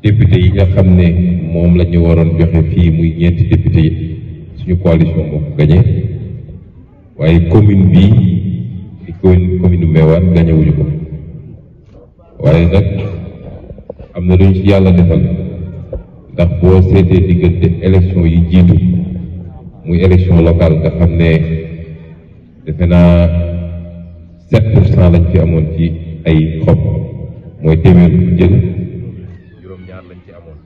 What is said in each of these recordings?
député yi nga xam ne moom la ñu waroon joxe fii muy ñeenti député yi suñu coalition moo ko gagné waaye commune bii di commune Meouane gagné wuñu ko waaye nag am na lu ñu ci yàlla defal ndax boo seetee diggante élection yi jiitu muy élection locale nga xam ne defe naa 7% lañ fi amoon ci ay xob mooy téeméer bu jël juróom-ñaar lañ ci amoon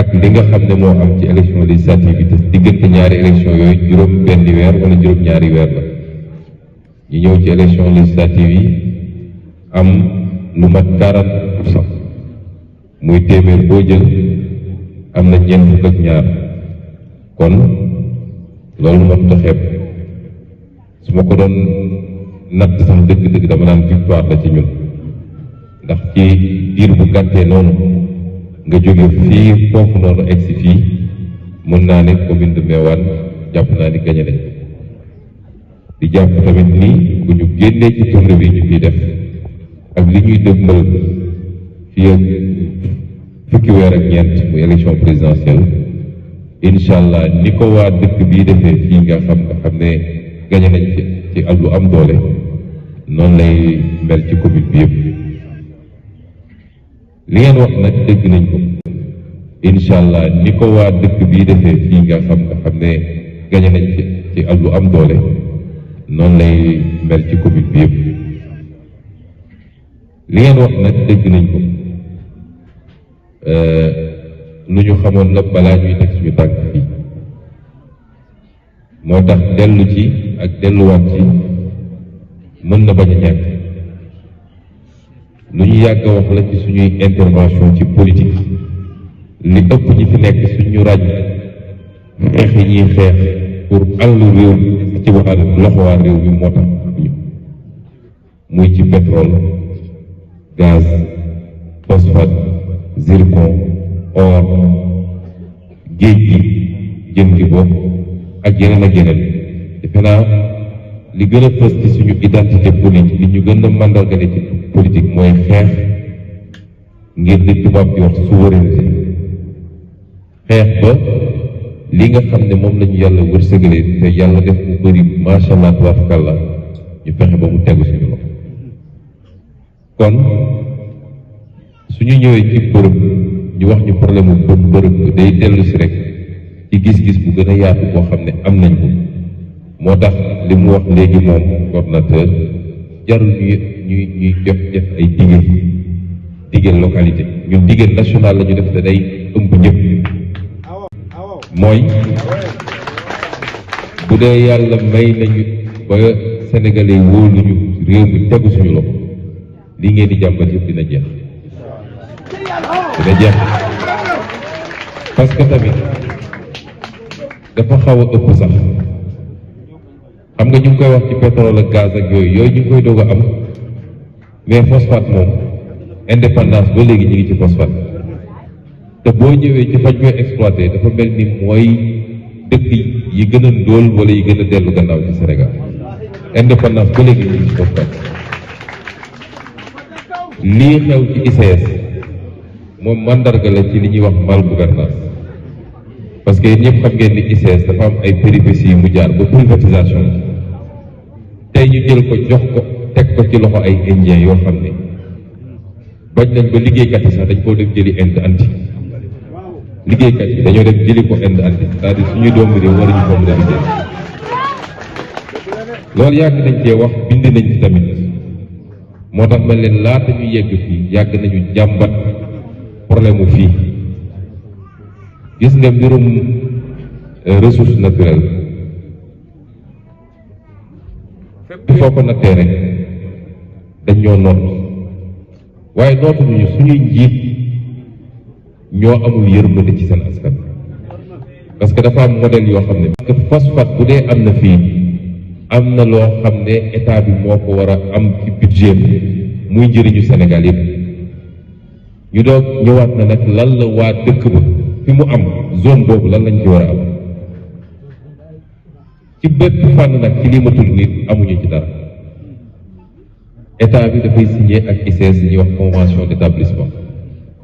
ak li nga xam ne moo am ci élection législative yi te diggante ñaari élection yooyu juróom benn weer wala juróom-ñaari weer la ñu ñëw ci élection législative yi am lu mat 40% muy téeméer boo jël am na ñeent fukk ak ñaar kon loolu moo tax xeeb su ma ko doon natt sax dëgg-dëgg dama naan victoire la ci ñun ndax ci diir bu gàttee noonu nga jóge fii foofu noonu egsi fii mën naa ne commune de Meouane jàpp naa ni gañe nañ di jàpp tamit ni bu ñu génnee ci tournée bi ñu fiy def ak li ñuy dëgmal fii ak fukki weer ak ñeent muy élection présidentielle incha allah ni ko waa dëkk bii defee fii nga xam ne gañe nañ ci ak lu am doole noonu lay mel ci commune bi yëpp li ngeen wax nag dégg nañ ko incha allah ni ko waa dëkk bii defee fii nga xam ne gañe nañ ci ak lu am doole noonu lay mel ci commune bi yëpp li ngeen wax nag dégg nañ ko lu ñu xamoon la balaa ñuy teg suñu tànk fii moo tax dellu ci ak delluwaat ci mën na bañ a ñàkk lu ñu yàgg a wax la ci suñuy intervention ci politique li ëpp ñi fi nekk suñu ràññ xeex yi ñuy xeex pour àllu réew mi ci waa loxo waa réew mi moo tax ñu muy ci pétrole gaz phosphate zircon or géej gi jën gi bopp ak yeneen ak yeneen defe naa li gën a fës ci suñu identité politique li ñu gën a mandargale ci politique mooy xeex ngir li tubaab di wax souveraineté xeex ba li nga xam ne moom lañu yàlla wërsëgale te yàlla def mu bëri macha allah tabarakallah ñu fexe ba mu tegu suñu loxo kon suñu ñëwee ci bërëb ñu wax ñu problème mu bërëb day dellu si rek ci gis-gis bu gën a yaatu boo xam ne am nañ ko moo tax li mu wax léegi moom coordonnateur jarul ñuy def ay dige localité ñun dige national la ñu def te day ëmb ñëpp mooy bu dee yàlla may nañu ba sénégalais wóoluñu réew mi tegu suñu loxo li ngeen di jàmbat yëpp dina jeex parce que tamit dafa xaw a ëpp sax xam nga ñu ngi koy wax ci pétrole ak gaz ak yooyu ñu ngi koy doog a am mais phosphate moom indépendance ba léegi ñu ngi ci phosphate te boo ñëwee ci fañ koy exploité dafa mel ni mooy dëkk yi gën a ndóol wala yi gën a dellu gannaaw ci Sénégal indépendance ba léegi ñu ngi ci phosphate lii xew ci ICS moom mandarga la ci li ñuy wax mal gouvernance parce que ñëpp xam ngeen ni ICS dafa am ay péripéties yu mu jaar ba privatisation tey ñu jël ko jox ko teg ko ci loxo ay indien yoo xam ne bañ nañ ba liggéeykat yi sax dañ koo dem jëli Inde anti liggéeykat yi dañoo dem jëli ko Inde anti c'est-à-dire suñuy doomu réew waruñu ko mën a liggéey loolu yàgg nañ cee wax bind nañ ci tamit moo tax man leen laata ñu yegg fii yàgg nañu jàmbat problème mu fii gis nga mbirum ressource naturelle fépp foo ko nattee rek dañ ñoo noot waaye nootuñu suñuy njiit ñoo amul yërmande ci seen askan parce que dafa am modèle yoo xam ne parce que phosphate bu dee am na fii am na loo xam ne état bi moo ko war a am ci budget muy njëriñu Sénégal yëpp ñu doog ñëwaat na nag lan la waa dëkk ba fi mu am zone boobu lan lañ ci war a am ci bépp fànn nag ci li ma tudd nit amuñu ci dara état bi dafay signé ak ICS ñuy wax convention d'établissement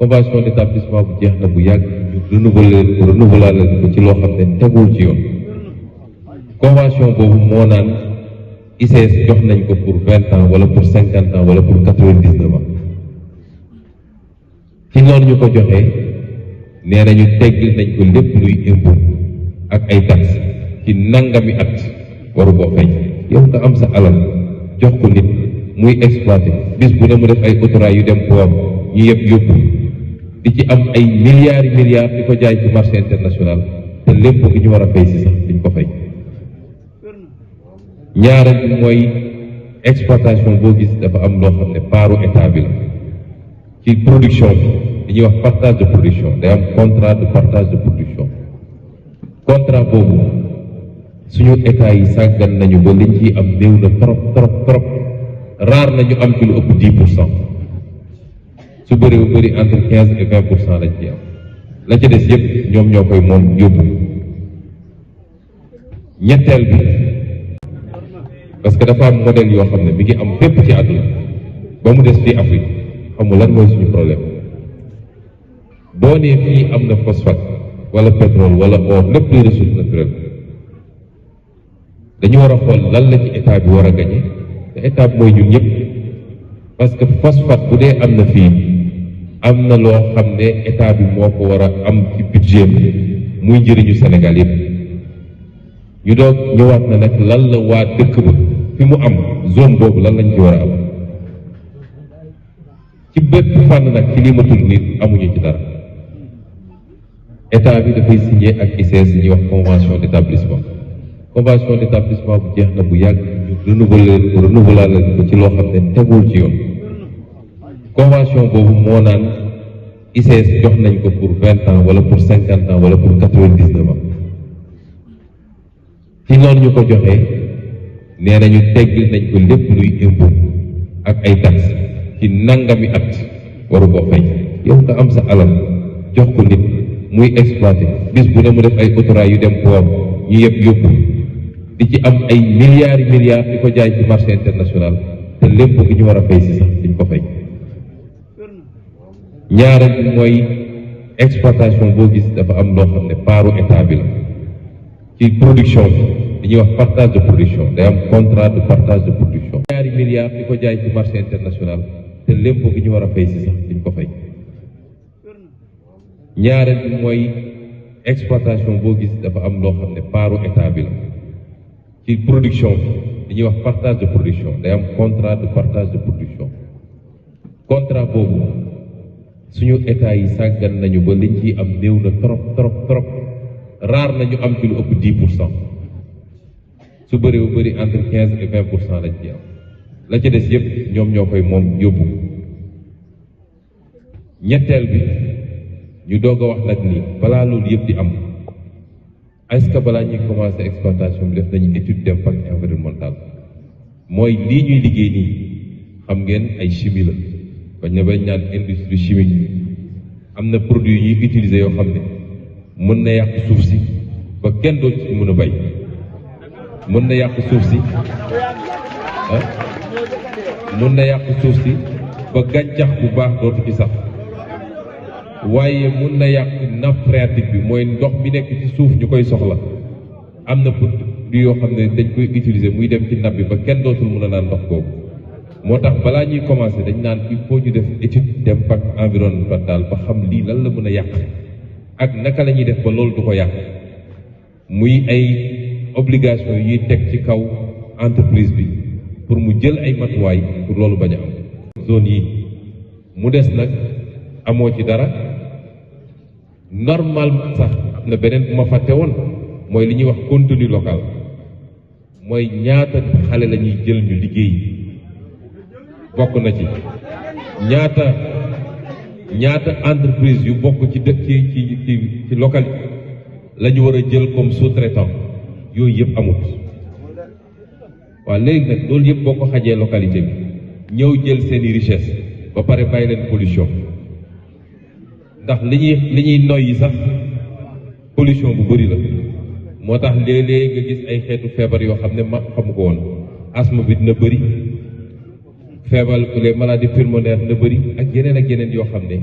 convention d'établissement bu jeex na bu yàgg ñu renouveler ko ci loo xam ne tegul ci yoon. convention boobu moo naan ICS jox nañ ko pour 20 ans wala pour 50 ans wala pour 99 ans ci noonu ñu ko joxee nee nañu teggil nañ ko lépp luy impôt ak ay taxes ci nangami at waru koo fay. yow nga am sa alal jox ko nit muy exploité bis bu ne mu def ay autorail yu dem poom ñu yëpp yóbbu di ci am ay milliards di ko jaay ci marché international te lépp gi ñu war a fay si sax duñ ko fay. ñaareel bi mooy exploitation boo gis dafa am loo xam ne paaru état bi la ci production bi ñuy wax partage de production day am contrat de partage de production. contrat boobu suñu état yi sàggan nañu ba liñ ciy am néew na trop rare nañu am ci lu ëpp 10%. su bëree bu bëri entre 15 et 20% lañ ci am la ca des yëpp ñoom ñoo koy moom yóbbu. ñetteel bi parce que dafa am modèle yoo xam ne mi ngi am fépp ci àdduna ba mu des fii Afrique xamul lan mooy suñu problème. boo nee fii am na phosphate wala pétrole wala or lépp luy ressource naturelle dañu war a xool lan la ci état bi war a gañe te état bi mooy ñun ñëpp parce que phosphate bu dee am na fii am na loo xam ne état bi moo ko war a am ci budget muy njëriñu Sénégal yëpp. ñu doog ñëwaat na nag lan la waa dëkk ba fi mu am zone boobu lan lañ ci war a am ci bépp fànn nag ci li ma tudd nit amuñu ci dara. état bi dafay signé ak ICS ñuy wax convention d'établissement. convention d'établissement bu jeex na bu yàgg ñu renouveler ko ci loo xam ne tegul ci yoon. convention boobu moo naan ICS jox nañ ko pour 20 ans wala pour 50 ans wala pour 99 ans. ci noonu ñu ko joxee nee nañu teggil nañ ko lépp luy impôt ak ay taxes ci nangami at waru koo fay. yow nga am sa alal jox ko nit muy exploité bis bu ne mu def ay autorail yu dem poom ñu yëpp yóbbu di ci am ay milliards di ko jaay ci marché international te lépp gi ñu war a fay si sax duñ ko fay. ñaareel bi mooy exploitation boo gis dafa am loo xam ne paaru état bi la ci production bi dañuy wax partage de production day am contrat de partage de production. milliards di ko jaay ci marché international te lépp gi ñu war a fay si sax duñ ko fay. ñaareel bi mooy exploitation boo gis dafa am loo xam ne paaru état bi la ci production bi dañuy wax partage de production day am contrat de partage de production. contrat boobu suñu état yi sàggan nañu ba liñ ciy am néew na trop rare nañu am ci lu ëpp 10%. su bëree bu bëri entre 15 et 20% lañ ci am la ca des yëpp ñoom ñoo koy moom yóbbu. ñetteel bi ñu doog a wax nag ni balaa loolu yëpp di am est-ce que balaa ñuy commencer exploitation bi def nañu étude d'impact environnemental. mooy lii ñuy liggéey nii xam ngeen ay chimie la bañ na bañ naan industrie chimique am na produit yi ñuy utiliser yoo xam ne mën na yàq suuf si ba kenn doo ci mën a bay. mën na yàq suuf si mën na yàq suuf si ba gàncax bu baax dootu ci sax waaye mën na yàq nappe phréatique bi mooy ndox mi nekk ci suuf ñu koy soxla am na produit yoo xam ne dañ koy utiliser muy dem ci nappe bi ba kenn dootul mën a naan ndox boobu. moo tax balaa ñuy commencer dañ naan il faut ñu def étude d'impact environnemental ba xam lii lan la mën a yàq ak naka la ñuy def ba loolu du ko yàq muy ay obligation yi teg ci kaw entreprise bi pour mu jël ay matuwaay pour loolu bañ a am. zone yi mu des nag amoo ci dara normalement sax am na beneen bu ma fàtte woon mooy li ñuy wax contenu local mooy ñaata xale la ñuy jël ñu liggéey bokk na ci ñaata entreprise yu bokk ci dëkk ci local la ñu war a jël comme sous-traitant yooyu yëpp amut. waaw léegi nag loolu yëpp boo ko xajee localité bi ñëw jël seeni richesse ba pare bàyyi leen pollution ndax li ñuy noyyi sax pollution bu bëri la moo tax léeg-léeg nga gis ay xeetu feebar yoo xam ne ma xamu ko woon asthme bi dina bëri feebar les maladies pulmonaires dina bëri ak yeneen yoo xam ne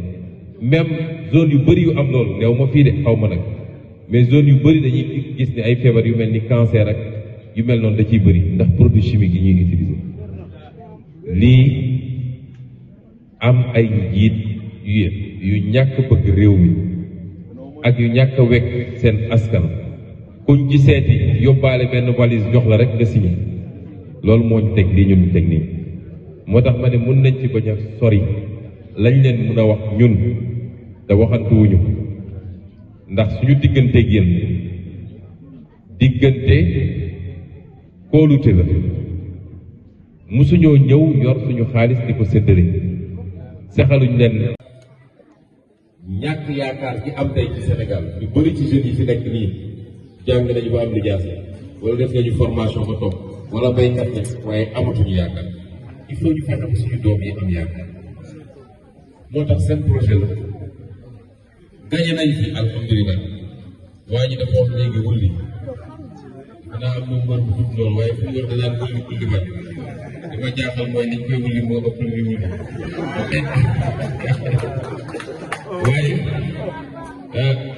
même zone yu bëri yu am loolu néew ma fii de xaw ma nag mais zone yu bëri dañuy gis ne ay feebar yu mel ni cancer ak yu mel noonu da ciy bëri ndax produit chimique yi ñuy utiliser lii am ay njiit yu ñàkk bëgg réew mi ak yu ñàkk a wekk seen askan kuñ ci seeti yóbbaale benn valise jox la rek nga signé loolu moo ñu teg lii ñun ñu teg nii moo tax ma ne mun nañ ci bañ a sori lañ leen mun a wax ñun te waxantuwuñu ndax suñu digganteeg yéen diggante kóolute la musuñoo ñëw yor suñu xaalis di ko séddale sexaluñ leen ñàkk yaakaar gi am tey ci Sénégal ñu bëri ci jeunes yi fi nekk nii jàng nañu ba am lijaasa wala def nañu formation ba toog wala baykat yi waaye amatuñu yaakaar il faut ñu fexe ba suñu doom yi am yaakaar moo tax seen projet la gañe nañ fi alhamdulilah waa ñi dafa wax léegi wulli xanaa am na mbër bu tudd loolu waaye fu mbër da daan wulli wulli bat li ma jaaxal mooy niñ koy wulli moo ëpp lu muy wulli waaye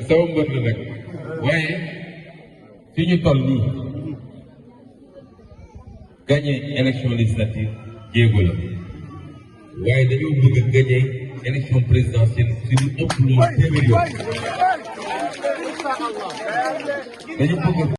sama mbër la nag waaye fi ñu toll nii gagné élection législative jéego la waaye dañoo bëgg a gagné élection présidentielle si lu ëpp loolu téeméer yoon dañu bëgg